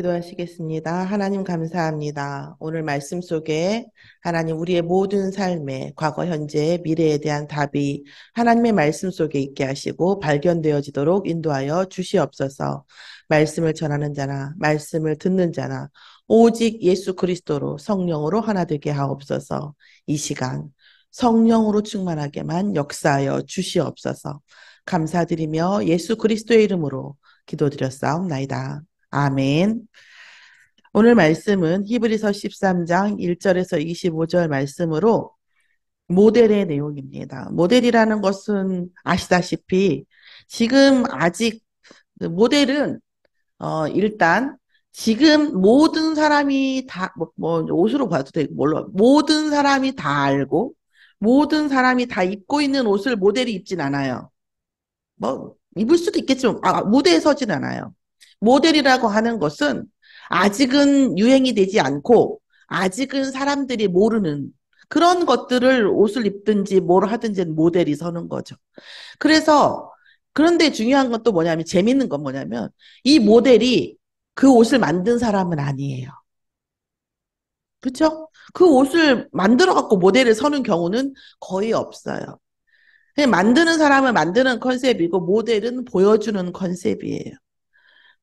기도하시겠습니다. 하나님 감사합니다. 오늘 말씀 속에 하나님 우리의 모든 삶에 과거, 현재, 미래에 대한 답이 하나님의 말씀 속에 있게 하시고 발견되어지도록 인도하여 주시옵소서. 말씀을 전하는 자나 말씀을 듣는 자나 오직 예수 그리스도로 성령으로 하나 되게 하옵소서. 이 시간 성령으로 충만하게만 역사하여 주시옵소서. 감사드리며 예수 그리스도의 이름으로 기도드렸사옵나이다. 아멘. 오늘 말씀은 히브리서 13장 1절에서 25절 말씀으로 모델의 내용입니다. 모델이라는 것은 아시다시피 지금 아직 모델은 일단 지금 모든 사람이 다 뭐 옷으로 봐도 되고 몰라 모든 사람이 다 알고 모든 사람이 다 입고 있는 옷을 모델이 입진 않아요. 뭐 입을 수도 있겠지만 무대에 서진 않아요. 모델이라고 하는 것은 아직은 유행이 되지 않고 아직은 사람들이 모르는 그런 것들을 옷을 입든지 뭘 하든지 모델이 서는 거죠. 그래서 그런데 중요한 건 또 뭐냐면 재밌는 건 뭐냐면 이 모델이 그 옷을 만든 사람은 아니에요. 그렇죠? 그 옷을 만들어 갖고 모델을 서는 경우는 거의 없어요. 그냥 만드는 사람은 만드는 컨셉이고 모델은 보여주는 컨셉이에요.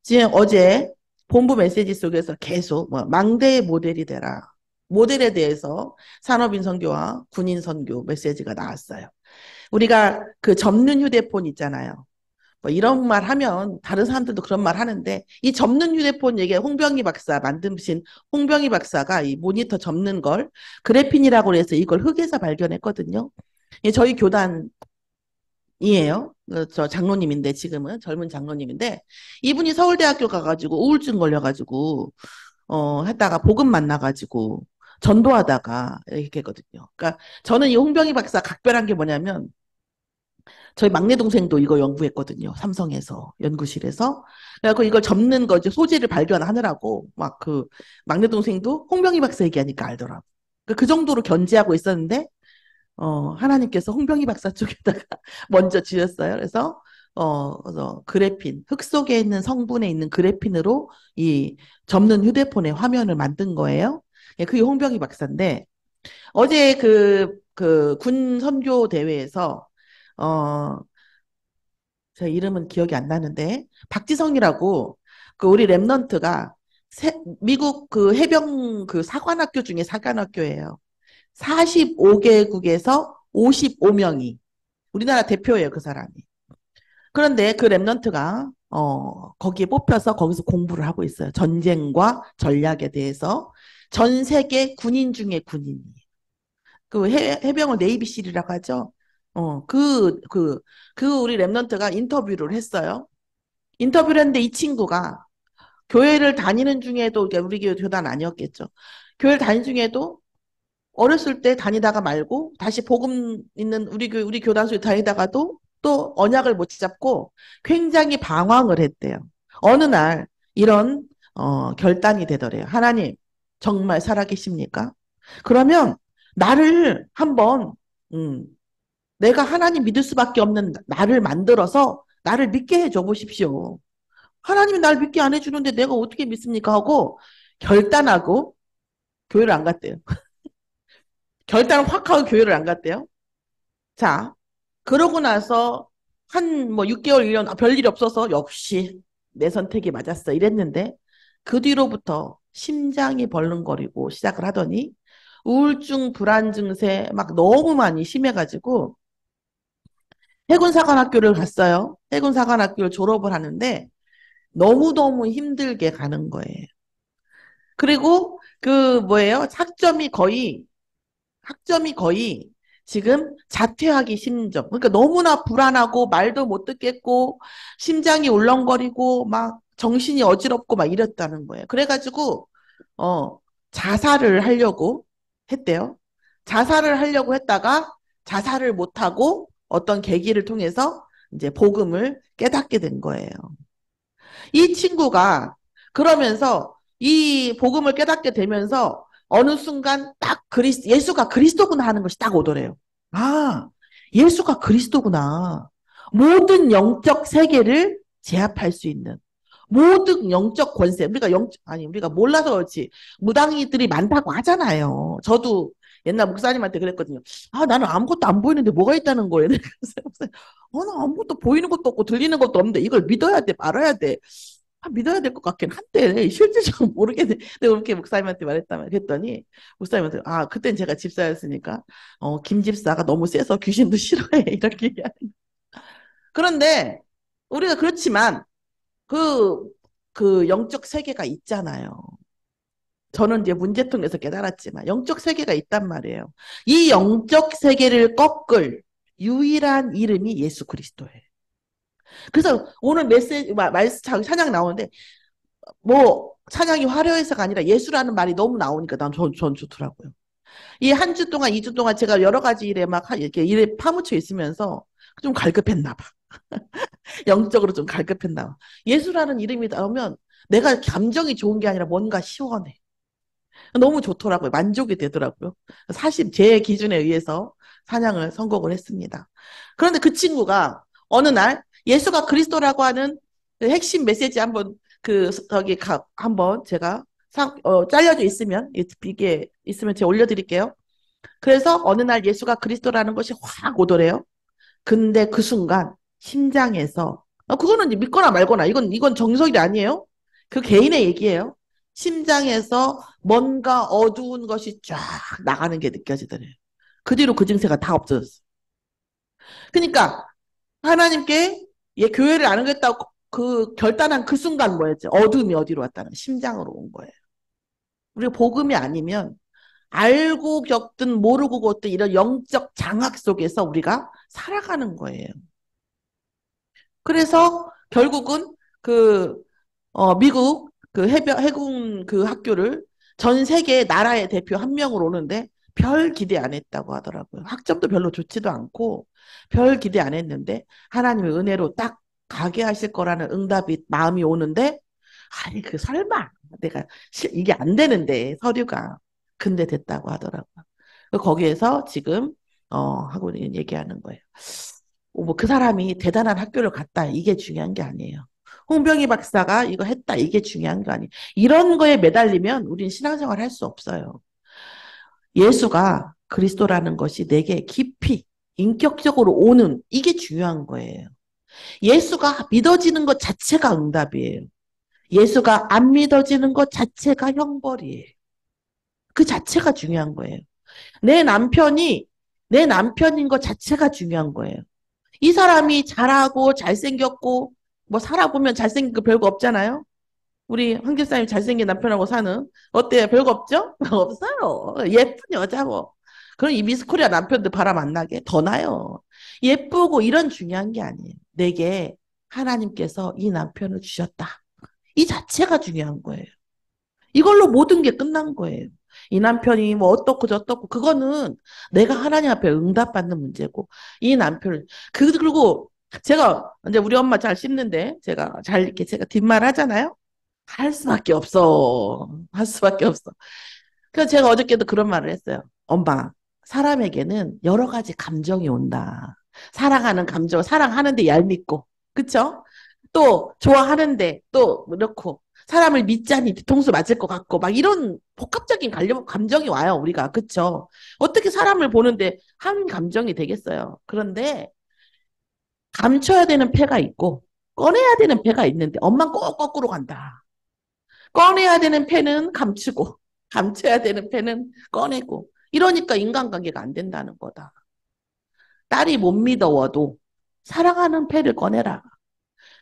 지금 어제 본부 메시지 속에서 계속 뭐 망대의 모델이 되라. 모델에 대해서 산업인 선교와 군인 선교 메시지가 나왔어요. 우리가 그 접는 휴대폰 있잖아요. 뭐 이런 말 하면 다른 사람들도 그런 말 하는데 이 접는 휴대폰 얘기 홍병희 박사 만드신 홍병희 박사가 이 모니터 접는 걸 그래핀이라고 해서 이걸 흙에서 발견했거든요. 저희 교단 이에요. 저 장로님인데 지금은 젊은 장로님인데 이분이 서울대학교 가가지고 우울증 걸려가지고 했다가 복음 만나가지고 전도하다가 이렇게 했거든요. 그러니까 저는 이 홍병희 박사 각별한 게 뭐냐면 저희 막내 동생도 이거 연구했거든요. 삼성에서 연구실에서. 그래갖고 이걸 접는 거 이제 소재를 발견하느라고 막 그 막내 동생도 홍병희 박사 얘기하니까 알더라고. 그 정도로 견지하고 있었는데 하나님께서 홍병희 박사 쪽에다가 먼저 주셨어요. 그래서 그래핀, 흙 속에 있는 성분에 있는 그래핀으로 이 접는 휴대폰의 화면을 만든 거예요. 예, 그게 홍병희 박사인데, 어제 그 군 선교 대회에서, 어, 제 이름은 기억이 안 나는데, 박지성이라고, 그 우리 랩넌트가 미국 그 해병 그 사관학교 중에 사관학교예요. 45개국에서 55명이 우리나라 대표예요, 그 사람이. 그런데 그 랩넌트가 거기에 뽑혀서 거기서 공부를 하고 있어요. 전쟁과 전략에 대해서 전 세계 군인 중에 군인이. 그 해병을 네이비실이라고 하죠. 우리 랩넌트가 인터뷰를 했어요. 인터뷰를 했는데 이 친구가 교회를 다니는 중에도, 그러니까 우리 교단 아니었겠죠. 교회를 다니는 중에도 어렸을 때 다니다가 말고 다시 복음 있는 우리 교단소에 다니다가도 또 언약을 못 잡고 굉장히 방황을 했대요. 어느 날 이런 결단이 되더래요. 하나님 정말 살아계십니까? 그러면 나를 한번 음, 내가 하나님 믿을 수밖에 없는 나를 만들어서 나를 믿게 해줘 보십시오. 하나님이 날 믿게 안 해주는데 내가 어떻게 믿습니까? 하고 결단하고 교회를 안 갔대요. 결단을 확 하고 교회를 안 갔대요. 자, 그러고 나서 한 뭐 6개월, 1년 별일 없어서 역시 내 선택이 맞았어 이랬는데 그 뒤로부터 심장이 벌렁거리고 시작을 하더니 우울증, 불안 증세 막 너무 많이 심해가지고 해군사관학교를 갔어요. 해군사관학교를 졸업을 하는데 너무너무 힘들게 가는 거예요. 그리고 그 뭐예요? 학점이 거의 지금 자퇴하기 심정. 그러니까 너무나 불안하고 말도 못 듣겠고 심장이 울렁거리고 막 정신이 어지럽고 막 이랬다는 거예요. 그래가지고 어 자살을 하려고 했대요. 자살을 하려고 했다가 자살을 못하고 어떤 계기를 통해서 이제 복음을 깨닫게 된 거예요. 이 친구가 그러면서 이 복음을 깨닫게 되면서 어느 순간 딱 예수가 그리스도구나 하는 것이 딱 오더래요. 아, 예수가 그리스도구나. 모든 영적 세계를 제압할 수 있는, 모든 영적 권세, 우리가 몰라서 그렇지. 무당이들이 많다고 하잖아요. 저도 옛날 목사님한테 그랬거든요. 아, 나는 아무것도 안 보이는데 뭐가 있다는 거예요. 그래서 나 아무것도 보이는 것도 없고 들리는 것도 없는데 이걸 믿어야 돼, 말아야 돼. 믿어야 될 것 같긴 한데 실질적으로 모르겠네. 내가 그렇게 목사님한테 말했다면 그랬더니 목사님한테 그땐 제가 집사였으니까 김 집사가 너무 세서 귀신도 싫어해 이렇게 얘기하는. 그런데 우리가 그렇지만 그 그 영적 세계가 있잖아요. 저는 이제 문제통에서 깨달았지만 영적 세계가 있단 말이에요. 이 영적 세계를 꺾을 유일한 이름이 예수 그리스도예요. 그래서 오늘 메시지 말씀 찬양 나오는데 뭐 찬양이 화려해서가 아니라 예수라는 말이 너무 나오니까 전 좋더라고요. 이 한 주 동안, 2주 동안 제가 여러 가지 일에 막 이렇게 일에 파묻혀 있으면서 좀 갈급했나 봐. 영적으로 좀 갈급했나 봐. 예수라는 이름이 나오면 내가 감정이 좋은 게 아니라 뭔가 시원해. 너무 좋더라고요. 만족이 되더라고요. 사실 제 기준에 의해서 찬양을 선곡을 했습니다. 그런데 그 친구가 어느 날 예수가 그리스도라고 하는 그 핵심 메시지 한번 한번 제가 잘려져 있으면 이게 있으면 제가 올려드릴게요. 그래서 어느 날 예수가 그리스도라는 것이 확 오더래요. 근데 그 순간 심장에서 그거는 믿거나 말거나 이건 정석이 아니에요. 그 개인의 얘기예요. 심장에서 뭔가 어두운 것이 쫙 나가는 게 느껴지더래요. 그 뒤로 그 증세가 다 없어졌어요. 그러니까 하나님께 교회를 안 하겠다고 그 결단한 그 순간 뭐였지? 어둠이 어디로 왔다는 심장으로 온 거예요. 우리가 복음이 아니면 알고 겪든 모르고 겪든 이런 영적 장악 속에서 우리가 살아가는 거예요. 그래서 결국은 미국 해군 그 학교를 전 세계 나라의 대표 한 명으로 오는데 별 기대 안 했다고 하더라고요. 학점도 별로 좋지도 않고 별 기대 안 했는데 하나님의 은혜로 딱 가게 하실 거라는 응답이 마음이 오는데 아니 설마 내가 이게 안 되는데 서류가 근데 됐다고 하더라고요. 거기에서 지금 하고 얘기하는 거예요. 뭐 그 사람이 대단한 학교를 갔다 이게 중요한 게 아니에요. 홍병희 박사가 이거 했다 이게 중요한 거 아니에요. 이런 거에 매달리면 우린 신앙생활 할 수 없어요. 예수가 그리스도라는 것이 내게 깊이 인격적으로 오는 이게 중요한 거예요. 예수가 믿어지는 것 자체가 응답이에요. 예수가 안 믿어지는 것 자체가 형벌이에요. 그 자체가 중요한 거예요. 내 남편이 내 남편인 것 자체가 중요한 거예요. 이 사람이 잘하고 잘생겼고 뭐 살아보면 잘생긴 거 별거 없잖아요. 우리 황 교사님 잘생긴 남편하고 사는 어때요? 별거 없죠? 없어요. 예쁜 여자고. 그럼 이 미스 코리아 남편들 바람 안 나게 더 나요. 예쁘고 이런 중요한 게 아니에요. 내게 하나님께서 이 남편을 주셨다. 이 자체가 중요한 거예요. 이걸로 모든 게 끝난 거예요. 이 남편이 뭐 어떻고 저떻고 그거는 내가 하나님 앞에 응답받는 문제고 이 남편을 그리고 제가 이제 우리 엄마 잘 씹는데 제가 잘 이렇게 제가 뒷말 하잖아요. 할 수밖에 없어. 할 수밖에 없어. 그래서 제가 어저께도 그런 말을 했어요. 엄마, 사람에게는 여러 가지 감정이 온다. 사랑하는 감정, 사랑하는데 얄밉고, 그쵸? 또 좋아하는데 또 그렇고 사람을 믿자니 뒤통수 맞을 것 같고 막 이런 복합적인 감정이 와요 우리가 그쵸? 어떻게 사람을 보는데 한 감정이 되겠어요. 그런데 감춰야 되는 패가 있고 꺼내야 되는 패가 있는데 엄마는 꼭 거꾸로 간다. 꺼내야 되는 패는 감추고 감춰야 되는 패는 꺼내고 이러니까 인간관계가 안 된다는 거다. 딸이 못 믿어워도 사랑하는 패를 꺼내라.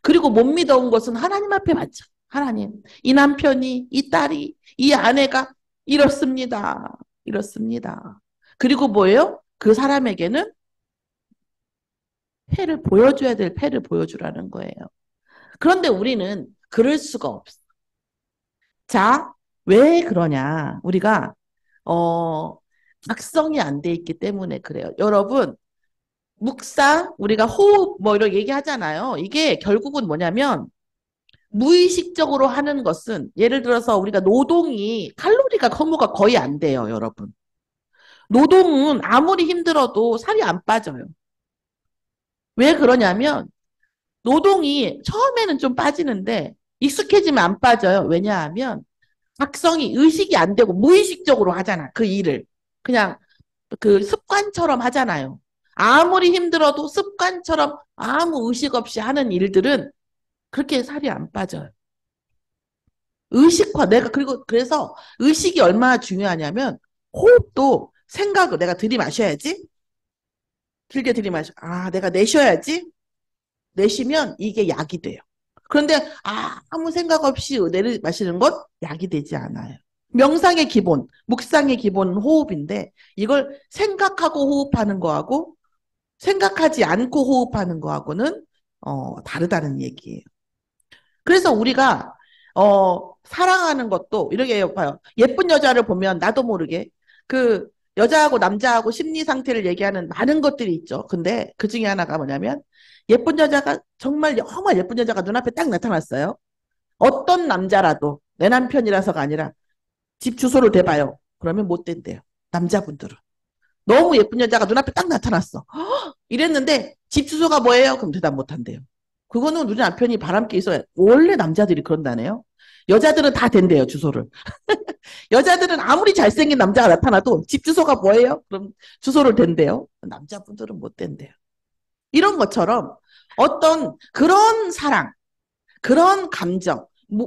그리고 못 믿어온 것은 하나님 앞에 바쳐. 하나님, 이 남편이, 이 딸이, 이 아내가 이렇습니다. 이렇습니다. 그리고 뭐예요? 그 사람에게는 패를 보여줘야 될 패를 보여주라는 거예요. 그런데 우리는 그럴 수가 없어. 자, 왜 그러냐? 우리가 어, 각성이 안 돼 있기 때문에 그래요. 여러분, 묵상, 우리가 호흡 뭐 이런 얘기하잖아요. 이게 결국은 뭐냐면 무의식적으로 하는 것은 예를 들어서 우리가 노동이 칼로리가 소모가 거의 안 돼요, 여러분. 노동은 아무리 힘들어도 살이 안 빠져요. 왜 그러냐면 노동이 처음에는 좀 빠지는데 익숙해지면 안 빠져요. 왜냐하면 각성이 의식이 안 되고 무의식적으로 하잖아. 그 일을. 그냥 그 습관처럼 하잖아요. 아무리 힘들어도 습관처럼 아무 의식 없이 하는 일들은 그렇게 살이 안 빠져요. 의식화, 그리고 그래서 의식이 얼마나 중요하냐면 호흡도 생각을 내가 들이마셔야지. 길게 들이마셔. 아, 내가 내쉬어야지. 내쉬면 이게 약이 돼요. 그런데 아무 생각 없이 내리마시는 건 약이 되지 않아요. 명상의 기본, 묵상의 기본은 호흡인데 이걸 생각하고 호흡하는 거하고 생각하지 않고 호흡하는 거하고는 다르다는 얘기예요. 그래서 우리가 사랑하는 것도 이렇게 봐요. 예쁜 여자를 보면 나도 모르게 그 여자하고 남자하고 심리 상태를 얘기하는 많은 것들이 있죠. 근데 그 중에 하나가 뭐냐면 예쁜 여자가 정말 정말 예쁜 여자가 눈앞에 딱 나타났어요. 어떤 남자라도 내 남편이라서가 아니라 집 주소를 대봐요. 그러면 못 된대요. 남자분들은. 너무 예쁜 여자가 눈앞에 딱 나타났어. 이랬는데 집 주소가 뭐예요? 그럼 대답 못 한대요. 그거는 우리 남편이 바람기 있어요. 원래 남자들이 그런다네요. 여자들은 다 된대요, 주소를. 여자들은 아무리 잘생긴 남자가 나타나도 집 주소가 뭐예요? 그럼 주소를 댄대요. 남자분들은 못 된대요. 이런 것처럼 어떤 그런 사랑, 그런 감정,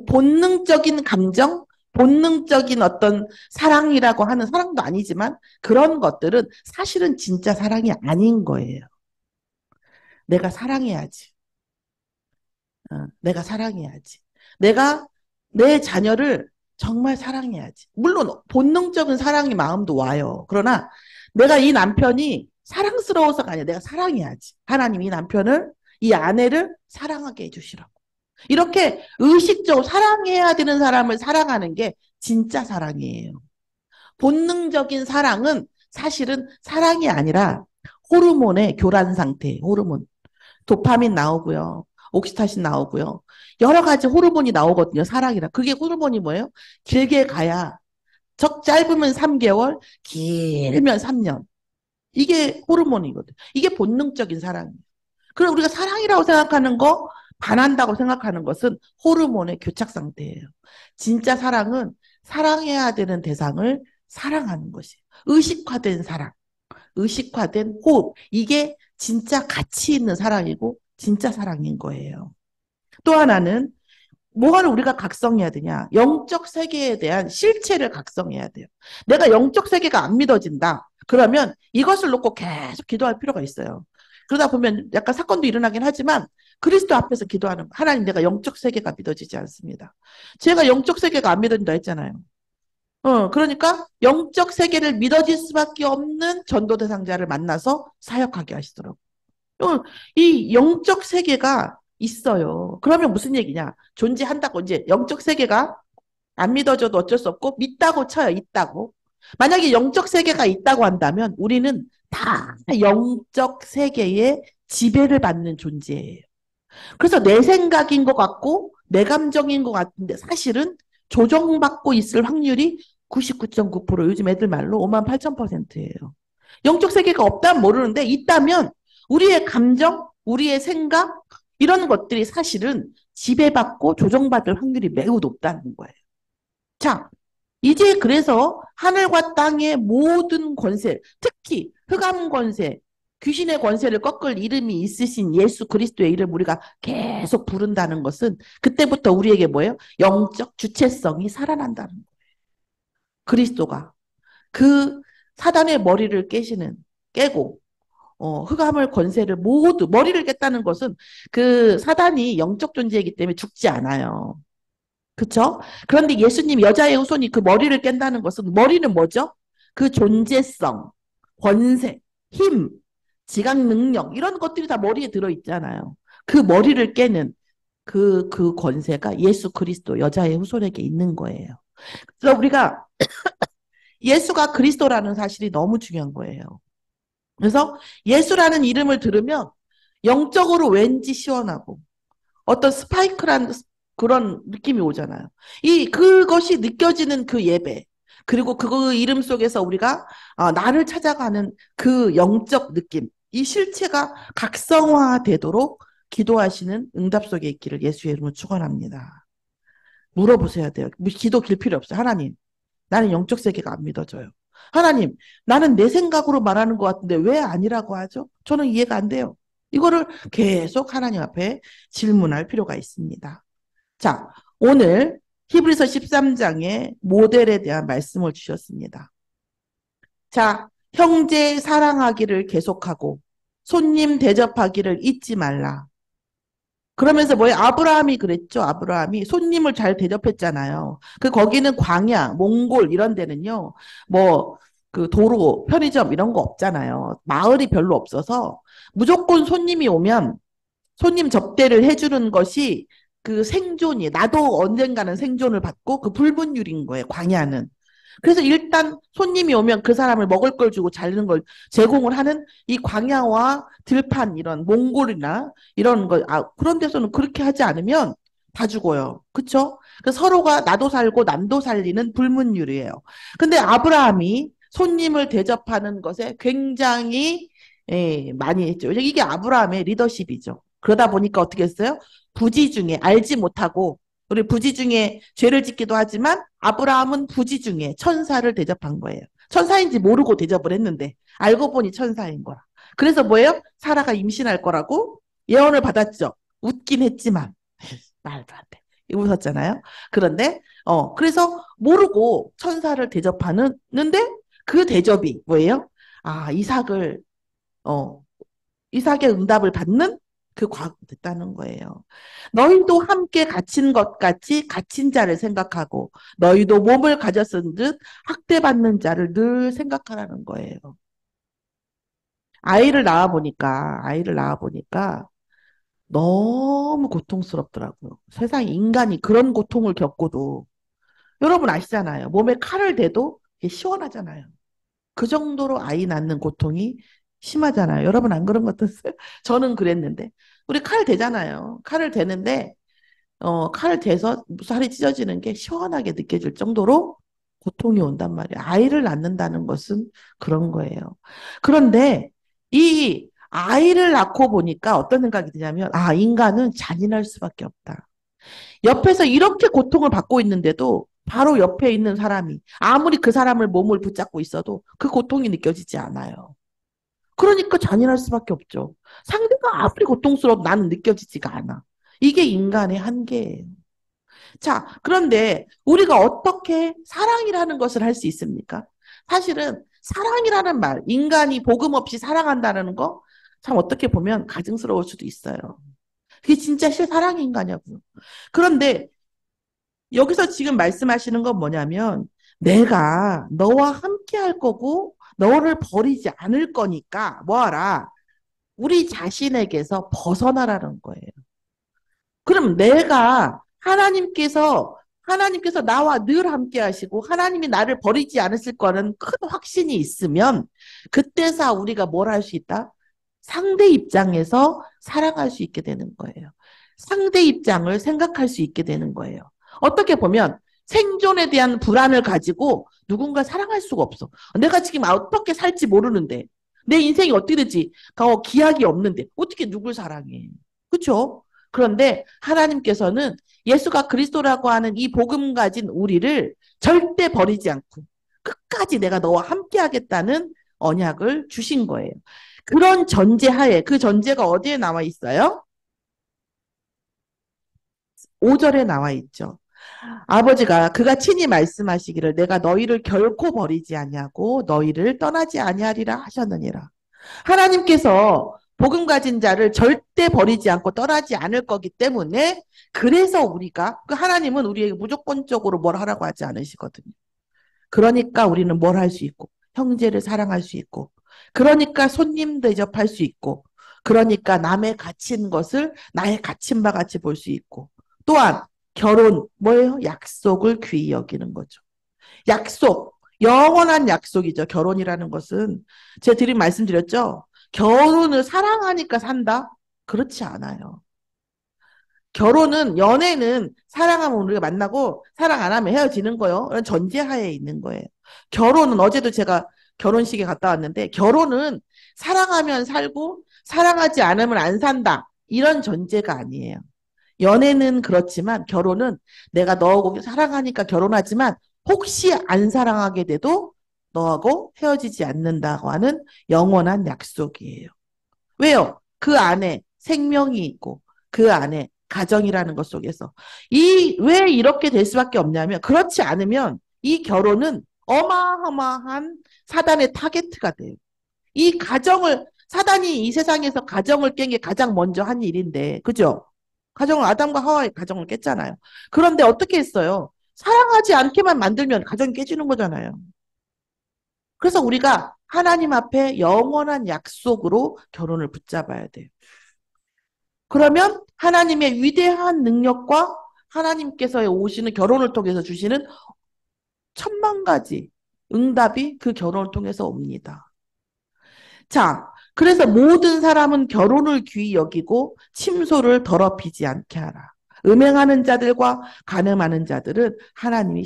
본능적인 감정, 본능적인 어떤 사랑이라고 하는 사랑도 아니지만 그런 것들은 사실은 진짜 사랑이 아닌 거예요. 내가 사랑해야지. 내가 사랑해야지. 내가 내 자녀를 정말 사랑해야지. 물론 본능적인 사랑이 마음도 와요. 그러나 내가 이 남편이 사랑스러워서가 아니라 내가 사랑해야지. 하나님 이 남편을, 이 아내를 사랑하게 해주시라고. 이렇게 의식적으로 사랑해야 되는 사람을 사랑하는 게 진짜 사랑이에요. 본능적인 사랑은 사실은 사랑이 아니라 호르몬의 교란 상태, 호르몬. 도파민 나오고요. 옥시타신 나오고요. 여러 가지 호르몬이 나오거든요. 사랑이라. 그게 호르몬이 뭐예요? 길게 가야 적 짧으면 3개월, 길면 3년. 이게 호르몬이거든. 이게 본능적인 사랑이에요. 그럼 우리가 사랑이라고 생각하는 거, 반한다고 생각하는 것은 호르몬의 교착 상태예요. 진짜 사랑은 사랑해야 되는 대상을 사랑하는 것이에요. 의식화된 사랑, 의식화된 호흡. 이게 진짜 가치 있는 사랑이고 진짜 사랑인 거예요. 또 하나는 뭐가 우리가 각성해야 되냐? 영적 세계에 대한 실체를 각성해야 돼요. 내가 영적 세계가 안 믿어진다. 그러면 이것을 놓고 계속 기도할 필요가 있어요. 그러다 보면 약간 사건도 일어나긴 하지만 그리스도 앞에서 기도하는 하나님 내가 영적 세계가 믿어지지 않습니다. 제가 영적 세계가 안 믿어진다 했잖아요. 그러니까 영적 세계를 믿어질 수밖에 없는 전도 대상자를 만나서 사역하게 하시더라고요. 이 영적 세계가 있어요. 그러면 무슨 얘기냐? 존재한다고 이제 영적 세계가 안 믿어져도 어쩔 수 없고 믿다고 쳐요. 있다고. 만약에 영적 세계가 있다고 한다면 우리는 다 영적 세계의 지배를 받는 존재예요. 그래서 내 생각인 것 같고 내 감정인 것 같은데 사실은 조정받고 있을 확률이 99.9% 요즘 애들 말로 58,000%예요. 영적 세계가 없다면 모르는데 있다면 우리의 감정, 우리의 생각 이런 것들이 사실은 지배받고 조정받을 확률이 매우 높다는 거예요. 자, 이제 그래서 하늘과 땅의 모든 권세, 특히 흑암 권세, 귀신의 권세를 꺾을 이름이 있으신 예수 그리스도의 이름 우리가 계속 부른다는 것은 그때부터 우리에게 뭐예요? 영적 주체성이 살아난다는 거예요. 그리스도가 그 사단의 머리를 깨고 흑암을 권세를 모두 머리를 깼다는 것은 그 사단이 영적 존재이기 때문에 죽지 않아요. 그렇죠? 그런데 예수님 여자의 후손이 그 머리를 깬다는 것은 머리는 뭐죠? 그 존재성, 권세, 힘, 지각 능력 이런 것들이 다 머리에 들어 있잖아요. 그 머리를 깨는 그 권세가 예수 그리스도 여자의 후손에게 있는 거예요. 그래서 우리가 예수가 그리스도라는 사실이 너무 중요한 거예요. 그래서 예수라는 이름을 들으면 영적으로 왠지 시원하고 어떤 스파이크란 그런 느낌이 오잖아요. 그것이 느껴지는 그 예배. 그리고 그 이름 속에서 우리가 나를 찾아가는 그 영적 느낌. 이 실체가 각성화되도록 기도하시는 응답 속에 있기를 예수의 이름으로 축원합니다. 물어보셔야 돼요. 기도 길 필요 없어요. 하나님, 나는 영적 세계가 안 믿어져요. 하나님, 나는 내 생각으로 말하는 것 같은데 왜 아니라고 하죠? 저는 이해가 안 돼요. 이거를 계속 하나님 앞에 질문할 필요가 있습니다. 자, 오늘 히브리서 13장의 모델에 대한 말씀을 주셨습니다. 자, 형제 사랑하기를 계속하고 손님 대접하기를 잊지 말라. 그러면서 뭐예요? 아브라함이 그랬죠. 아브라함이 손님을 잘 대접했잖아요. 거기는 광야, 몽골 이런 데는요. 뭐 그 도로, 편의점 이런 거 없잖아요. 마을이 별로 없어서 무조건 손님이 오면 손님 접대를 해주는 것이 그 생존이, 나도 언젠가는 생존을 받고 그 불문율인 거예요, 광야는. 그래서 일단 손님이 오면 그 사람을 먹을 걸 주고 자는 걸 제공을 하는 이 광야와 들판 이런 몽골이나 이런 거, 그런 데서는 그렇게 하지 않으면 다 죽어요. 그쵸? 서로가 나도 살고 남도 살리는 불문율이에요. 근데 아브라함이 손님을 대접하는 것에 굉장히 많이 했죠. 이게 아브라함의 리더십이죠. 그러다 보니까 어떻게 했어요? 부지 중에 알지 못하고 우리 부지 중에 죄를 짓기도 하지만 아브라함은 부지 중에 천사를 대접한 거예요. 천사인지 모르고 대접을 했는데 알고 보니 천사인 거라. 그래서 뭐예요? 사라가 임신할 거라고 예언을 받았죠. 웃긴 했지만 말도 안 돼. 웃었잖아요. 그런데 그래서 모르고 천사를 대접하는데 그 대접이 뭐예요? 이삭을 어 이삭의 응답을 받는 그 과거 됐다는 거예요. 너희도 함께 갇힌 것 같이 갇힌 자를 생각하고 너희도 몸을 가졌은 듯 학대받는 자를 늘 생각하라는 거예요. 아이를 낳아 보니까 너무 고통스럽더라고요. 세상에 인간이 그런 고통을 겪고도 여러분 아시잖아요. 몸에 칼을 대도 이게 시원하잖아요. 그 정도로 아이 낳는 고통이 심하잖아요. 여러분 안 그런 것 같았어요? 저는 그랬는데. 우리 칼 대잖아요. 칼을 대는데, 칼을 대서 살이 찢어지는 게 시원하게 느껴질 정도로 고통이 온단 말이에요. 아이를 낳는다는 것은 그런 거예요. 그런데 이 아이를 낳고 보니까 어떤 생각이 드냐면, 인간은 잔인할 수밖에 없다. 옆에서 이렇게 고통을 받고 있는데도 바로 옆에 있는 사람이 아무리 그 사람을 몸을 붙잡고 있어도 그 고통이 느껴지지 않아요. 그러니까 잔인할 수밖에 없죠. 상대가 아무리 고통스러워도 나는 느껴지지가 않아. 이게 인간의 한계예요. 자, 그런데 우리가 어떻게 사랑이라는 것을 할 수 있습니까? 사실은 사랑이라는 말, 인간이 복음 없이 사랑한다는 거, 참 어떻게 보면 가증스러울 수도 있어요. 그게 진짜 실사랑인가냐고요. 그런데 여기서 지금 말씀하시는 건 뭐냐면 내가 너와 함께 할 거고 너를 버리지 않을 거니까 뭐하라? 우리 자신에게서 벗어나라는 거예요. 그럼 내가 하나님께서 나와 늘 함께 하시고 하나님이 나를 버리지 않으실 거는 큰 확신이 있으면 그때서 우리가 뭘 할 수 있다? 상대 입장에서 사랑할 수 있게 되는 거예요. 상대 입장을 생각할 수 있게 되는 거예요. 어떻게 보면 생존에 대한 불안을 가지고 누군가 사랑할 수가 없어. 내가 지금 어떻게 살지 모르는데 내 인생이 어떻게 될지 기약이 없는데 어떻게 누굴 사랑해. 그렇죠? 그런데 하나님께서는 예수가 그리스도라고 하는 이 복음 가진 우리를 절대 버리지 않고 끝까지 내가 너와 함께 하겠다는 언약을 주신 거예요. 그런 전제하에 그 전제가 어디에 나와 있어요? 5절에 나와 있죠. 아버지가 그가 친히 말씀하시기를 내가 너희를 결코 버리지 아니하고 너희를 떠나지 아니하리라 하셨느니라. 하나님께서 복음 가진 자를 절대 버리지 않고 떠나지 않을 거기 때문에 그래서 우리가 하나님은 우리에게 무조건적으로 뭘 하라고 하지 않으시거든요. 그러니까 우리는 뭘 할 수 있고 형제를 사랑할 수 있고 그러니까 손님 대접할 수 있고 그러니까 남의 갇힌 것을 나의 갇힌 바 같이 볼 수 있고 또한 결혼 뭐예요? 약속을 귀히 여기는 거죠. 약속 영원한 약속이죠. 결혼이라는 것은 제가 말씀드렸죠. 결혼을 사랑하니까 산다? 그렇지 않아요. 결혼은 연애는 사랑하면 우리가 만나고 사랑 안 하면 헤어지는 거예요. 그런 전제하에 있는 거예요. 결혼은 어제도 제가 결혼식에 갔다 왔는데 결혼은 사랑하면 살고 사랑하지 않으면 안 산다. 이런 전제가 아니에요. 연애는 그렇지만 결혼은 내가 너하고 사랑하니까 결혼하지만 혹시 안 사랑하게 돼도 너하고 헤어지지 않는다고 하는 영원한 약속이에요. 왜요? 그 안에 생명이 있고 그 안에 가정이라는 것 속에서 왜 이렇게 될 수밖에 없냐면 그렇지 않으면 이 결혼은 어마어마한 사단의 타겟트가 돼요. 이 가정을 사단이 이 세상에서 가정을 깬 게 가장 먼저 한 일인데 그죠? 가정을 아담과 하와의 가정을 깼잖아요. 그런데 어떻게 했어요? 사랑하지 않게만 만들면 가정이 깨지는 거잖아요. 그래서 우리가 하나님 앞에 영원한 약속으로 결혼을 붙잡아야 돼요. 그러면 하나님의 위대한 능력과 하나님께서 오시는 결혼을 통해서 주시는 천만 가지 응답이 그 결혼을 통해서 옵니다. 자, 그래서 모든 사람은 결혼을 귀히 여기고 침소를 더럽히지 않게 하라. 음행하는 자들과 간음하는 자들은 하나님이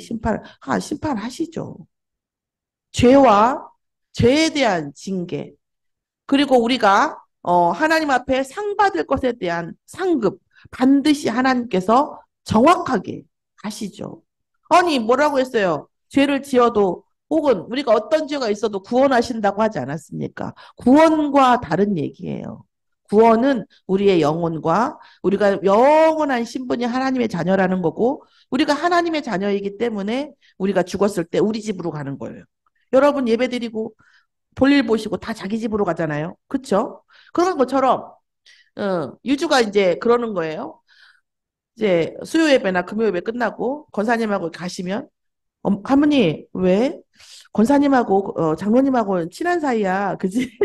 심판하시죠. 죄와 죄에 대한 징계, 그리고 우리가 하나님 앞에 상 받을 것에 대한 상급 반드시 하나님께서 정확하게 하시죠. 아니 뭐라고 했어요? 죄를 지어도 혹은 우리가 어떤 죄가 있어도 구원하신다고 하지 않았습니까? 구원과 다른 얘기예요. 구원은 우리의 영혼과 우리가 영원한 신분이 하나님의 자녀라는 거고 우리가 하나님의 자녀이기 때문에 우리가 죽었을 때 우리 집으로 가는 거예요. 여러분 예배드리고 볼일 보시고 다 자기 집으로 가잖아요. 그쵸? 그런 것처럼, 유주가 이제 그러는 거예요. 이제 수요 예배나 금요 예배 끝나고 권사님하고 가시면, 할머니, 왜? 권사님하고, 장로님하고 친한 사이야. 그지?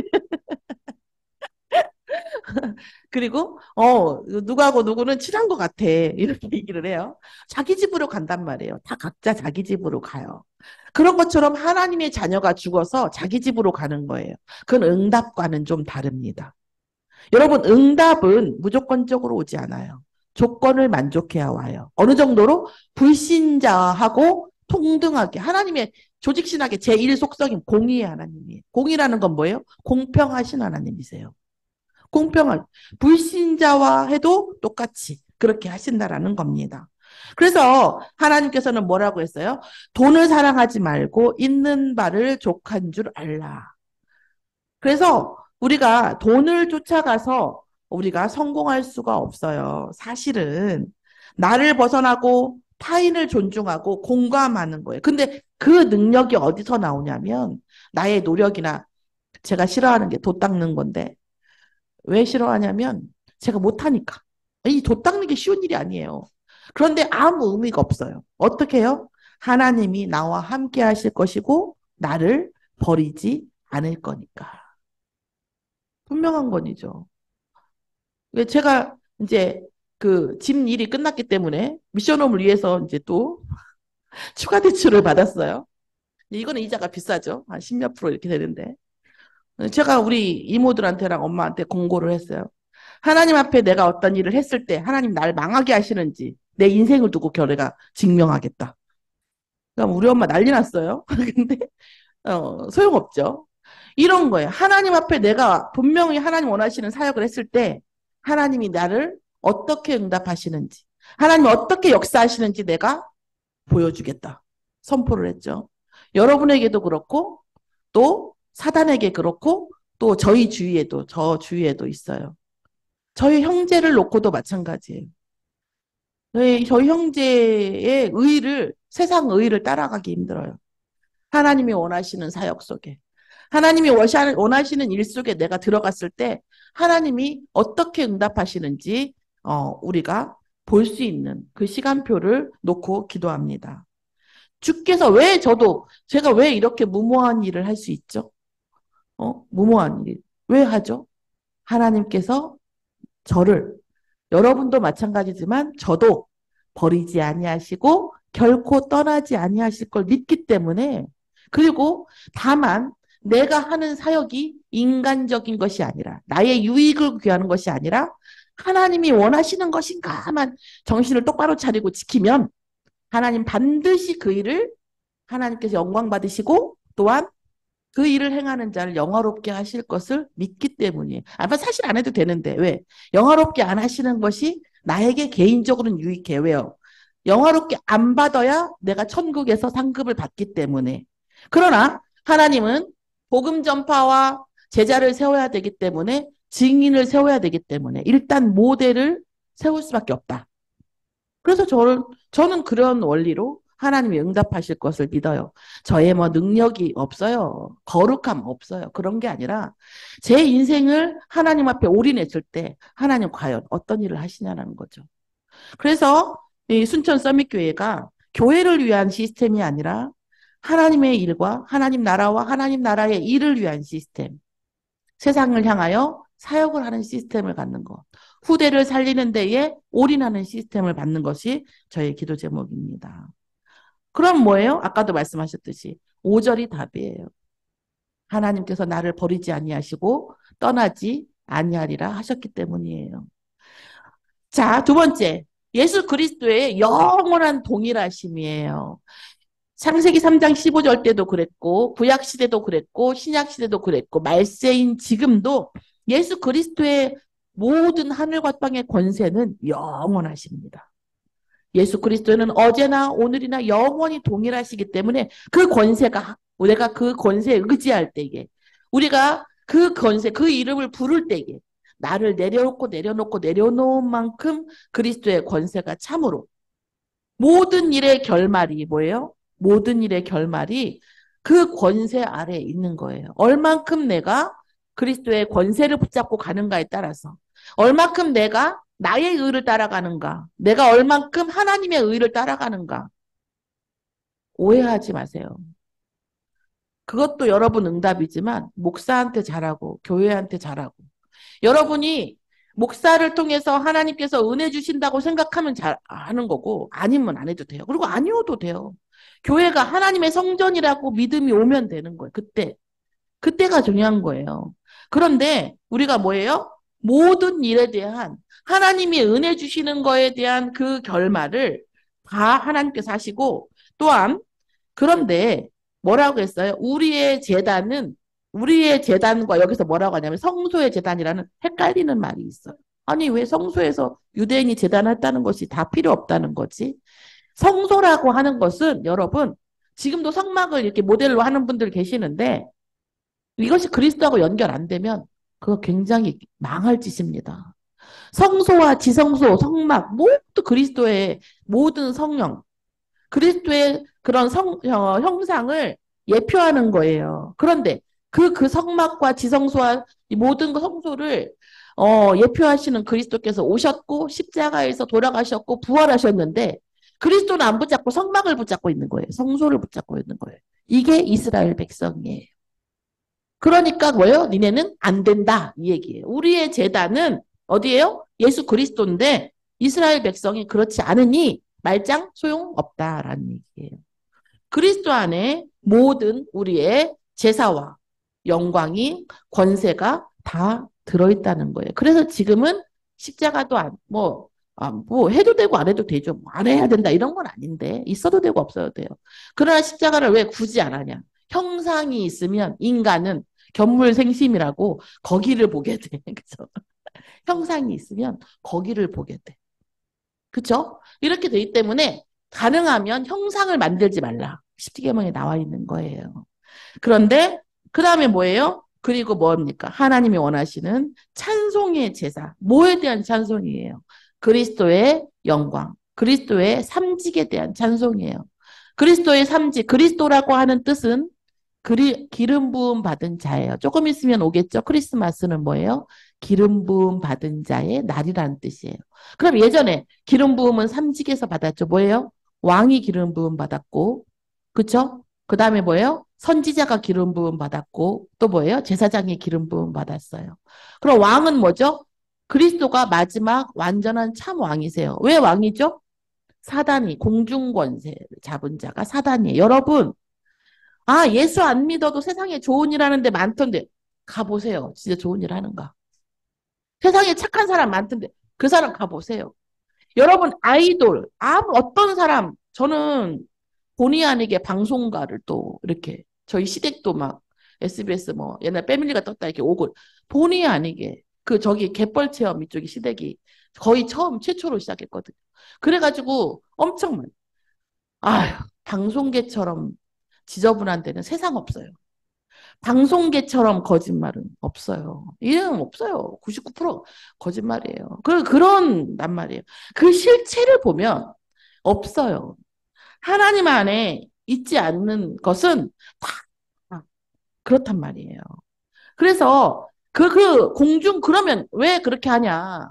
그리고, 누구하고 누구는 친한 것 같아. 이렇게 얘기를 해요. 자기 집으로 간단 말이에요. 다 각자 자기 집으로 가요. 그런 것처럼 하나님의 자녀가 죽어서 자기 집으로 가는 거예요. 그건 응답과는 좀 다릅니다. 여러분, 응답은 무조건적으로 오지 않아요. 조건을 만족해야 와요. 어느 정도로 불신자하고 통등하게 하나님의 조직신학의 제1 속성인 공의의 하나님이에요. 공의라는 건 뭐예요? 공평하신 하나님이세요. 공평한 불신자와 해도 똑같이 그렇게 하신다라는 겁니다. 그래서 하나님께서는 뭐라고 했어요? 돈을 사랑하지 말고 있는 바를 족한 줄 알라. 그래서 우리가 돈을 쫓아가서 우리가 성공할 수가 없어요. 사실은 나를 벗어나고 타인을 존중하고 공감하는 거예요. 근데 그 능력이 어디서 나오냐면 나의 노력이나 제가 싫어하는 게 돛 닦는 건데 왜 싫어하냐면 제가 못하니까. 이 돛 닦는 게 쉬운 일이 아니에요. 그런데 아무 의미가 없어요. 어떻게 해요? 하나님이 나와 함께 하실 것이고 나를 버리지 않을 거니까. 분명한 건이죠. 제가 이제 그 집 일이 끝났기 때문에 미션홈을 위해서 이제 또 추가 대출을 받았어요. 이거는 이자가 비싸죠. 한 10몇 프로 이렇게 되는데. 제가 우리 이모들한테랑 엄마한테 공고를 했어요. 하나님 앞에 내가 어떤 일을 했을 때 하나님 날 망하게 하시는지 내 인생을 두고 결례가 증명하겠다. 그럼 우리 엄마 난리 났어요. 근데 소용없죠. 이런 거예요. 하나님 앞에 내가 분명히 하나님 원하시는 사역을 했을 때 하나님이 나를 어떻게 응답하시는지, 하나님 어떻게 역사하시는지 내가 보여주겠다. 선포를 했죠. 여러분에게도 그렇고 또 사단에게 그렇고 또 저 주위에도 있어요. 저희 형제를 놓고도 마찬가지예요. 저희 형제의 세상 의를 따라가기 힘들어요. 하나님이 원하시는 사역 속에. 하나님이 원하시는 일 속에 내가 들어갔을 때 하나님이 어떻게 응답하시는지 우리가 볼 수 있는 그 시간표를 놓고 기도합니다. 주께서 제가 왜 이렇게 무모한 일을 할 수 있죠? 무모한 일. 왜 하죠? 하나님께서 저를 여러분도 마찬가지지만 저도 버리지 아니하시고 결코 떠나지 아니하실 걸 믿기 때문에 그리고 다만 내가 하는 사역이 인간적인 것이 아니라 나의 유익을 구하는 것이 아니라 하나님이 원하시는 것인가만 정신을 똑바로 차리고 지키면 하나님 반드시 그 일을 하나님께서 영광 받으시고 또한 그 일을 행하는 자를 영화롭게 하실 것을 믿기 때문이에요. 아마 사실 안 해도 되는데 왜? 영화롭게 안 하시는 것이 나에게 개인적으로는 유익해. 왜요? 영화롭게 안 받아야 내가 천국에서 상급을 받기 때문에. 그러나 하나님은 복음 전파와 제자를 세워야 되기 때문에 증인을 세워야 되기 때문에 일단 모델을 세울 수밖에 없다. 그래서 저는 그런 원리로 하나님이 응답하실 것을 믿어요. 저의 뭐 능력이 없어요. 거룩함 없어요. 그런 게 아니라 제 인생을 하나님 앞에 올인했을 때 하나님 과연 어떤 일을 하시냐는 거죠. 그래서 이 순천 서밋교회가 교회를 위한 시스템이 아니라 하나님의 일과 하나님 나라와 하나님 나라의 일을 위한 시스템, 세상을 향하여 사역을 하는 시스템을 갖는 것, 후대를 살리는 데에 올인하는 시스템을 갖는 것이 저의 기도 제목입니다. 그럼 뭐예요? 아까도 말씀하셨듯이 5절이 답이에요. 하나님께서 나를 버리지 아니하시고 떠나지 아니하리라 하셨기 때문이에요. 자, 두 번째. 예수 그리스도의 영원한 동일하심이에요. 창세기 3장 15절 때도 그랬고 구약 시대도 그랬고 신약 시대도 그랬고 말세인 지금도 예수 그리스도의 모든 하늘과 땅의 권세는 영원하십니다. 예수 그리스도는 어제나 오늘이나 영원히 동일하시기 때문에 그 권세가 우리가 그 권세에 의지할 때에 우리가 그 권세 그 이름을 부를 때에 나를 내려놓은 만큼 그리스도의 권세가 참으로 모든 일의 결말이 뭐예요? 모든 일의 결말이 그 권세 아래에 있는 거예요. 얼만큼 내가 그리스도의 권세를 붙잡고 가는가에 따라서 얼만큼 내가 나의 의를 따라가는가 내가 얼만큼 하나님의 의를 따라가는가 오해하지 마세요. 그것도 여러분 응답이지만 목사한테 잘하고 교회한테 잘하고 여러분이 목사를 통해서 하나님께서 은혜 주신다고 생각하면 잘 하는 거고 아니면 안 해도 돼요. 그리고 아니어도 돼요. 교회가 하나님의 성전이라고 믿음이 오면 되는 거예요. 그때가 중요한 거예요. 그런데 우리가 뭐예요? 모든 일에 대한 하나님이 은혜 주시는 거에 대한 그 결말을 다 하나님께서 하시고 또한 그런데 뭐라고 했어요? 우리의 재단과 여기서 뭐라고 하냐면 성소의 재단이라는 헷갈리는 말이 있어요. 아니 왜 성소에서 유대인이 재단했다는 것이 다 필요 없다는 거지? 성소라고 하는 것은 여러분 지금도 성막을 이렇게 모델로 하는 분들 계시는데 이것이 그리스도하고 연결 안 되면 그거 굉장히 망할 짓입니다. 성소와 지성소, 성막 모두 그리스도의 모든 성령 그리스도의 그런 형상을 예표하는 거예요. 그런데 그 성막과 지성소와 모든 그 성소를 예표하시는 그리스도께서 오셨고 십자가에서 돌아가셨고 부활하셨는데 그리스도는 안 붙잡고 성막을 붙잡고 있는 거예요. 성소를 붙잡고 있는 거예요. 이게 이스라엘 백성이에요. 그러니까 뭐예요? 니네는 안 된다 이 얘기예요. 우리의 제단은 어디예요? 예수 그리스도인데 이스라엘 백성이 그렇지 않으니 말짱 소용없다라는 얘기예요. 그리스도 안에 모든 우리의 제사와 영광이 권세가 다 들어있다는 거예요. 그래서 지금은 십자가도 뭐 해도 되고 안 해도 되죠. 뭐안 해야 된다 이런 건 아닌데 있어도 되고 없어도 돼요. 그러나 십자가를 왜 굳이 안 하냐? 형상이 있으면 인간은 견물생심이라고 거기를 보게 돼. 그죠? 형상이 있으면 거기를 보게 돼. 그쵸? 이렇게 되기 때문에 가능하면 형상을 만들지 말라. 십계명에 나와 있는 거예요. 그런데 그 다음에 뭐예요? 그리고 뭡니까? 하나님이 원하시는 찬송의 제사. 뭐에 대한 찬송이에요? 그리스도의 영광, 그리스도의 삼직에 대한 찬송이에요. 그리스도의 삼직, 그리스도라고 하는 뜻은 기름 부음 받은 자예요. 조금 있으면 오겠죠. 크리스마스는 뭐예요? 기름 부음 받은 자의 날이라는 뜻이에요. 그럼 예전에 기름 부음은 삼직에서 받았죠. 뭐예요? 왕이 기름 부음 받았고, 그쵸? 그 다음에 뭐예요? 선지자가 기름 부음 받았고, 또 뭐예요? 제사장이 기름 부음 받았어요. 그럼 왕은 뭐죠? 그리스도가 마지막 완전한 참 왕이세요. 왜 왕이죠? 사단이 공중권세를 잡은 자가 사단이에요. 여러분, 예수 안 믿어도 세상에 좋은 일 하는데 많던데 가보세요. 진짜 좋은 일 하는가? 세상에 착한 사람 많던데 그 사람 가보세요. 여러분 아이돌 어떤 사람 저는 본의 아니게 방송가를 또 이렇게 저희 시댁도 막 SBS 뭐 옛날 패밀리가 떴다 이렇게 오고 본의 아니게 그 저기 갯벌 체험 이쪽이 시댁이 거의 처음 최초로 시작했거든요. 그래가지고 엄청 많아요. 아휴, 방송계처럼 지저분한 데는 세상 없어요. 방송계처럼 거짓말은 없어요. 이는 없어요. 99% 거짓말이에요. 그런단 말이에요. 그 실체를 보면 없어요. 하나님 안에 있지 않는 것은 다 그렇단 말이에요. 그래서 그러면 왜 그렇게 하냐?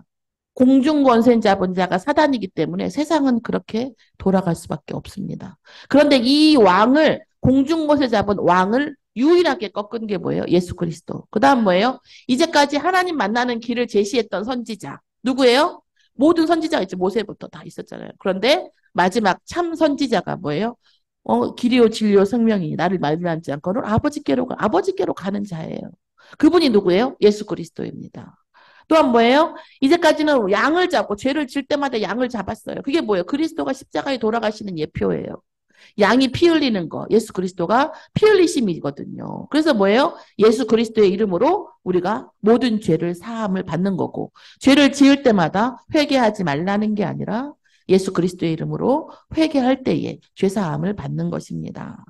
공중 권세 잡은 자가 사단이기 때문에 세상은 그렇게 돌아갈 수밖에 없습니다. 그런데 이 왕을 공중 권세 잡은 왕을 유일하게 꺾은 게 뭐예요? 예수 그리스도. 그다음 뭐예요? 이제까지 하나님 만나는 길을 제시했던 선지자. 누구예요? 모든 선지자가 있죠. 모세부터 다 있었잖아요. 그런데 마지막 참 선지자가 뭐예요? 길이요 진리요 생명이 나를 말미암지 않고는 아버지께로 가는 자예요. 그분이 누구예요? 예수 그리스도입니다. 또한 뭐예요? 이제까지는 양을 잡고 죄를 질 때마다 양을 잡았어요. 그게 뭐예요? 그리스도가 십자가에 돌아가시는 예표예요. 양이 피 흘리는 거. 예수 그리스도가 피 흘리심이거든요. 그래서 뭐예요? 예수 그리스도의 이름으로 우리가 모든 죄를 사함을 받는 거고 죄를 지을 때마다 회개하지 말라는 게 아니라 예수 그리스도의 이름으로 회개할 때에 죄 사함을 받는 것입니다.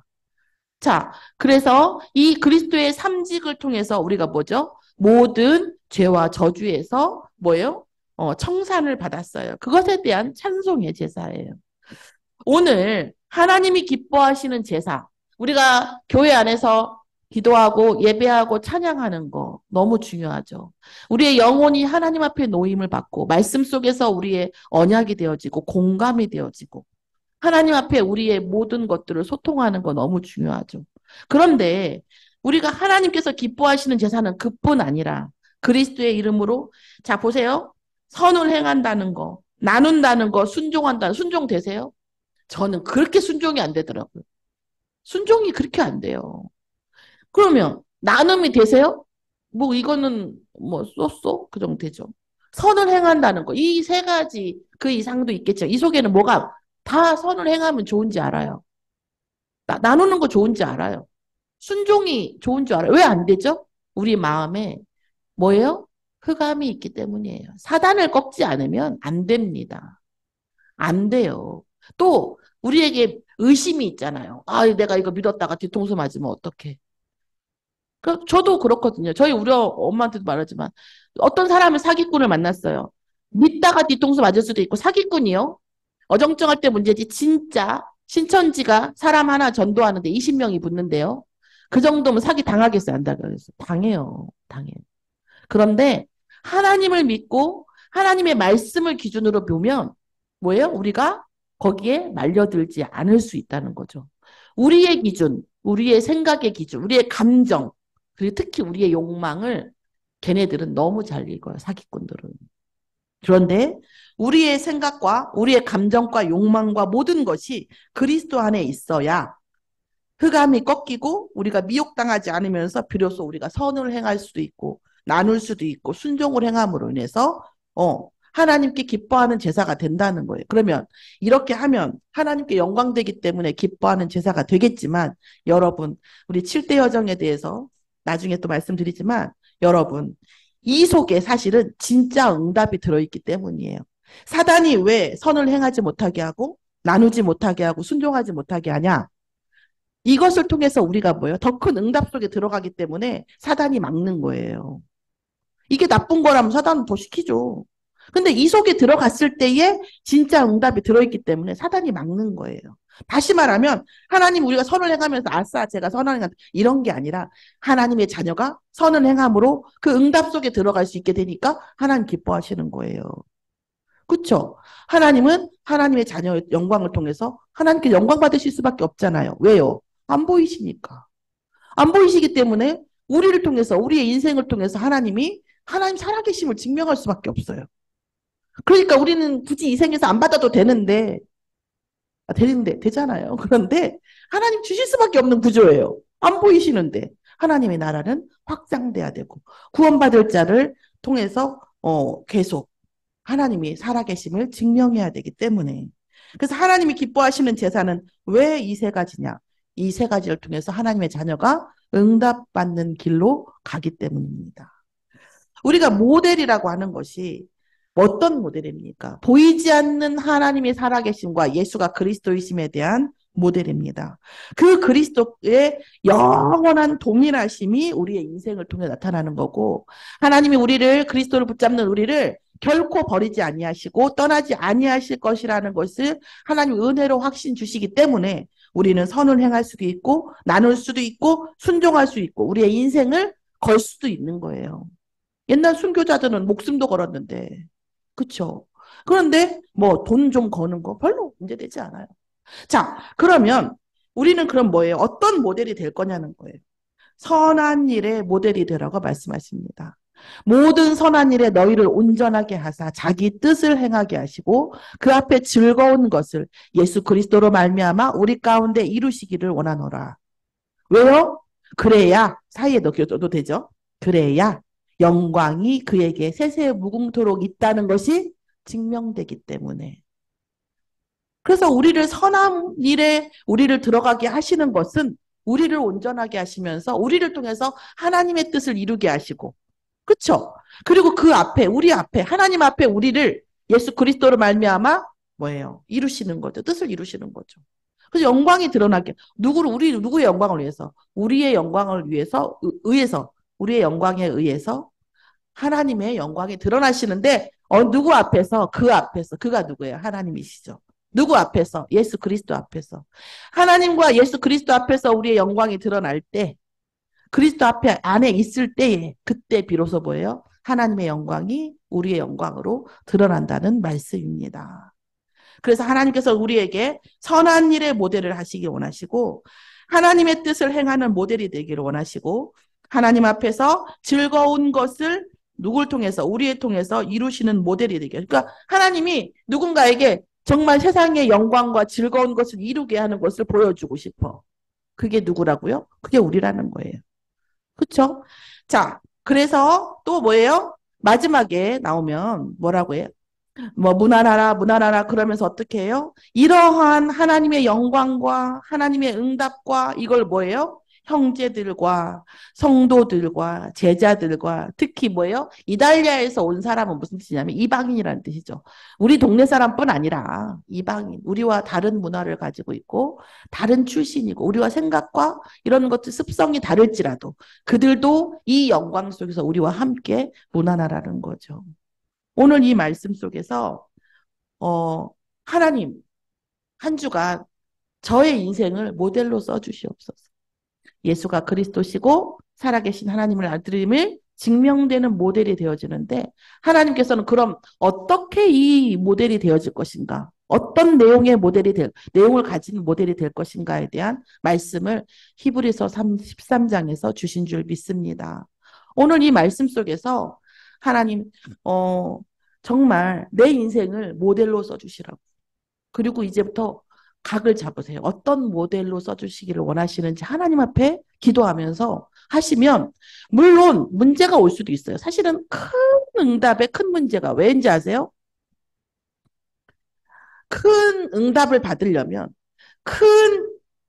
자, 그래서 이 그리스도의 삼직을 통해서 우리가 뭐죠? 모든 죄와 저주에서 뭐예요? 청산을 받았어요. 그것에 대한 찬송의 제사예요. 오늘 하나님이 기뻐하시는 제사, 우리가 교회 안에서 기도하고 예배하고 찬양하는 거 너무 중요하죠. 우리의 영혼이 하나님 앞에 노임을 받고 말씀 속에서 우리의 언약이 되어지고 공감이 되어지고 하나님 앞에 우리의 모든 것들을 소통하는 거 너무 중요하죠. 그런데 우리가 하나님께서 기뻐하시는 제사는 그뿐 아니라 그리스도의 이름으로 자 보세요. 선을 행한다는 거, 나눈다는 거, 순종 되세요? 저는 그렇게 순종이 안 되더라고요. 순종이 그렇게 안 돼요. 그러면 나눔이 되세요? 뭐 이거는 뭐 쏘쏘 그 정도 되죠. 선을 행한다는 거. 이 세 가지 그 이상도 있겠죠. 이 속에는 뭐가 다 선을 행하면 좋은지 알아요. 나누는 거 좋은지 알아요. 순종이 좋은 줄 알아요. 왜 안 되죠? 우리 마음에 뭐예요? 흑암이 있기 때문이에요. 사단을 꺾지 않으면 안 됩니다. 안 돼요. 또 우리에게 의심이 있잖아요. 아, 내가 이거 믿었다가 뒤통수 맞으면 어떡해. 저도 그렇거든요. 우리 엄마한테도 말하지만 어떤 사람은 사기꾼을 만났어요. 믿다가 뒤통수 맞을 수도 있고 사기꾼이요. 어정쩡할 때 문제지 진짜 신천지가 사람 하나 전도하는데 20명이 붙는데요. 그 정도면 사기 당하겠어요? 안 당하겠어요? 당해요. 당해요. 그런데 하나님을 믿고 하나님의 말씀을 기준으로 보면 뭐예요? 우리가 거기에 말려들지 않을 수 있다는 거죠. 우리의 기준, 우리의 생각의 기준, 우리의 감정, 그리고 특히 우리의 욕망을 걔네들은 너무 잘 읽어요. 사기꾼들은. 그런데 우리의 생각과 우리의 감정과 욕망과 모든 것이 그리스도 안에 있어야 흑암이 꺾이고 우리가 미혹당하지 않으면서 비로소 우리가 선을 행할 수도 있고 나눌 수도 있고 순종을 행함으로 인해서 하나님께 기뻐하는 제사가 된다는 거예요. 그러면 이렇게 하면 하나님께 영광되기 때문에 기뻐하는 제사가 되겠지만 여러분 우리 7대 여정에 대해서 나중에 또 말씀드리지만 여러분 이 속에 사실은 진짜 응답이 들어있기 때문이에요. 사단이 왜 선을 행하지 못하게 하고 나누지 못하게 하고 순종하지 못하게 하냐? 이것을 통해서 우리가 뭐예요? 더 큰 응답 속에 들어가기 때문에 사단이 막는 거예요. 이게 나쁜 거라면 사단은 더 시키죠. 근데 이 속에 들어갔을 때에 진짜 응답이 들어있기 때문에 사단이 막는 거예요. 다시 말하면 하나님 우리가 선을 행하면서 아싸 제가 선을 행한다 이런 게 아니라 하나님의 자녀가 선을 행함으로 그 응답 속에 들어갈 수 있게 되니까 하나님 기뻐하시는 거예요. 그렇죠? 하나님은 하나님의 자녀의 영광을 통해서 하나님께 영광 받으실 수밖에 없잖아요. 왜요? 안 보이시니까. 안 보이시기 때문에 우리를 통해서 우리의 인생을 통해서 하나님 살아계심을 증명할 수밖에 없어요. 그러니까 우리는 굳이 이 생에서 안 받아도 되잖아요. 그런데 하나님 주실 수밖에 없는 구조예요. 안 보이시는데 하나님의 나라는 확장돼야 되고 구원받을 자를 통해서 계속 하나님이 살아계심을 증명해야 되기 때문에 그래서 하나님이 기뻐하시는 제사는 왜 이 세 가지냐? 이 세 가지를 통해서 하나님의 자녀가 응답받는 길로 가기 때문입니다. 우리가 모델이라고 하는 것이 어떤 모델입니까? 보이지 않는 하나님의 살아계심과 예수가 그리스도이심에 대한 모델입니다. 그 그리스도의 영원한 동일하심이 우리의 인생을 통해 나타나는 거고, 하나님이 우리를, 그리스도를 붙잡는 우리를 결코 버리지 아니하시고 떠나지 아니하실 것이라는 것을 하나님 은혜로 확신 주시기 때문에 우리는 선을 행할 수도 있고 나눌 수도 있고 순종할 수 있고 우리의 인생을 걸 수도 있는 거예요. 옛날 순교자들은 목숨도 걸었는데, 그쵸? 그런데 뭐 돈 좀 거는 거 별로 문제되지 않아요. 자, 그러면 우리는 그럼 뭐예요? 어떤 모델이 될 거냐는 거예요. 선한 일의 모델이 되라고 말씀하십니다. 모든 선한 일에 너희를 온전하게 하사 자기 뜻을 행하게 하시고 그 앞에 즐거운 것을 예수 그리스도로 말미암아 우리 가운데 이루시기를 원하노라. 왜요? 그래야 사이에 넣어도 되죠. 그래야 영광이 그에게 세세 무궁토록 있다는 것이 증명되기 때문에. 그래서 우리를 선한 일에 우리를 들어가게 하시는 것은 우리를 온전하게 하시면서 우리를 통해서 하나님의 뜻을 이루게 하시고, 그렇죠? 그리고 그 앞에 우리 앞에 하나님 앞에 우리를 예수 그리스도로 말미암아 뭐예요? 이루시는 거죠. 뜻을 이루시는 거죠. 그래서 영광이 드러나게 우리 누구의 영광을 위해서 우리의 영광을 위해서 우리의 영광에 의해서 하나님의 영광이 드러나시는데 누구 앞에서 그 앞에서 그가 누구예요? 하나님이시죠. 누구 앞에서? 예수 그리스도 앞에서. 하나님과 예수 그리스도 앞에서 우리의 영광이 드러날 때 그리스도 앞에 안에 있을 때에 그때 비로소 뭐예요? 하나님의 영광이 우리의 영광으로 드러난다는 말씀입니다. 그래서 하나님께서 우리에게 선한 일의 모델을 하시기 원하시고 하나님의 뜻을 행하는 모델이 되기를 원하시고 하나님 앞에서 즐거운 것을 누굴 통해서 우리를 통해서 이루시는 모델이 되게. 그러니까 하나님이 누군가에게 정말 세상의 영광과 즐거운 것을 이루게 하는 것을 보여주고 싶어. 그게 누구라고요? 그게 우리라는 거예요. 그렇죠? 자, 그래서 또 뭐예요? 마지막에 나오면 뭐라고 해요? 뭐 무난하라 무난하라 그러면서 어떻게 해요? 이러한 하나님의 영광과 하나님의 응답과 이걸 뭐예요? 형제들과 성도들과 제자들과 특히 뭐예요? 이달리아에서 온 사람은 무슨 뜻이냐면 이방인이라는 뜻이죠. 우리 동네 사람뿐 아니라 이방인, 우리와 다른 문화를 가지고 있고 다른 출신이고 우리와 생각과 이런 것들 습성이 다를지라도 그들도 이 영광 속에서 우리와 함께 무난하라는 거죠. 오늘 이 말씀 속에서 하나님 한 주간 저의 인생을 모델로 써주시옵소서. 예수가 그리스도시고 살아계신 하나님을 아들임을 증명되는 모델이 되어지는데 하나님께서는 그럼 어떻게 이 모델이 되어질 것인가? 어떤 내용을 가진 모델이 될 것인가에 대한 말씀을 히브리서 13장에서 주신 줄 믿습니다. 오늘 이 말씀 속에서 하나님, 정말 내 인생을 모델로 써주시라고. 그리고 이제부터 각을 잡으세요. 어떤 모델로 써주시기를 원하시는지 하나님 앞에 기도하면서 하시면 물론 문제가 올 수도 있어요. 사실은 큰 응답에 큰 문제가 왜인지 아세요? 큰 응답을 받으려면 큰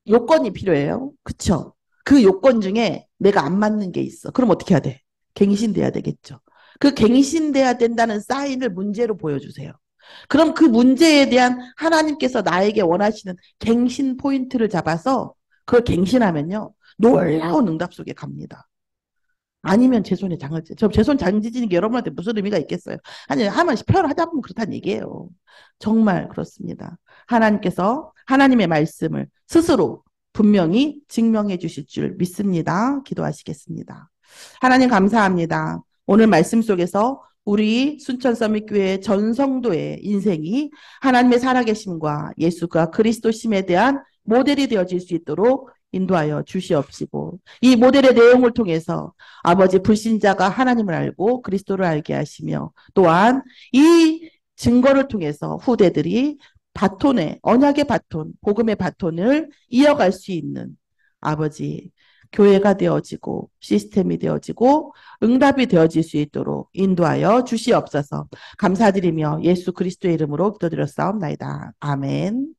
요건이 필요해요. 그쵸? 그 요건 중에 내가 안 맞는 게 있어. 그럼 어떻게 해야 돼? 갱신돼야 되겠죠. 그 갱신돼야 된다는 사인을 문제로 보여주세요. 그럼 그 문제에 대한 하나님께서 나에게 원하시는 갱신 포인트를 잡아서 그걸 갱신하면요. 놀라운 응답 속에 갑니다. 아니면 제 손에 제 손 장지지는 게 여러분한테 무슨 의미가 있겠어요? 아니, 하면 표현하자 보면 그렇다는 얘기예요. 정말 그렇습니다. 하나님께서 하나님의 말씀을 스스로 분명히 증명해 주실 줄 믿습니다. 기도하시겠습니다. 하나님 감사합니다. 오늘 말씀 속에서 우리 순천서밋교회 전 성도의 인생이 하나님의 살아계심과 예수가 그리스도심에 대한 모델이 되어질 수 있도록 인도하여 주시옵시고 이 모델의 내용을 통해서 아버지 불신자가 하나님을 알고 그리스도를 알게 하시며 또한 이 증거를 통해서 후대들이 언약의 바톤, 복음의 바톤을 이어갈 수 있는 아버지 교회가 되어지고 시스템이 되어지고 응답이 되어질 수 있도록 인도하여 주시옵소서. 감사드리며 예수 그리스도의 이름으로 기도드렸사옵나이다. 아멘.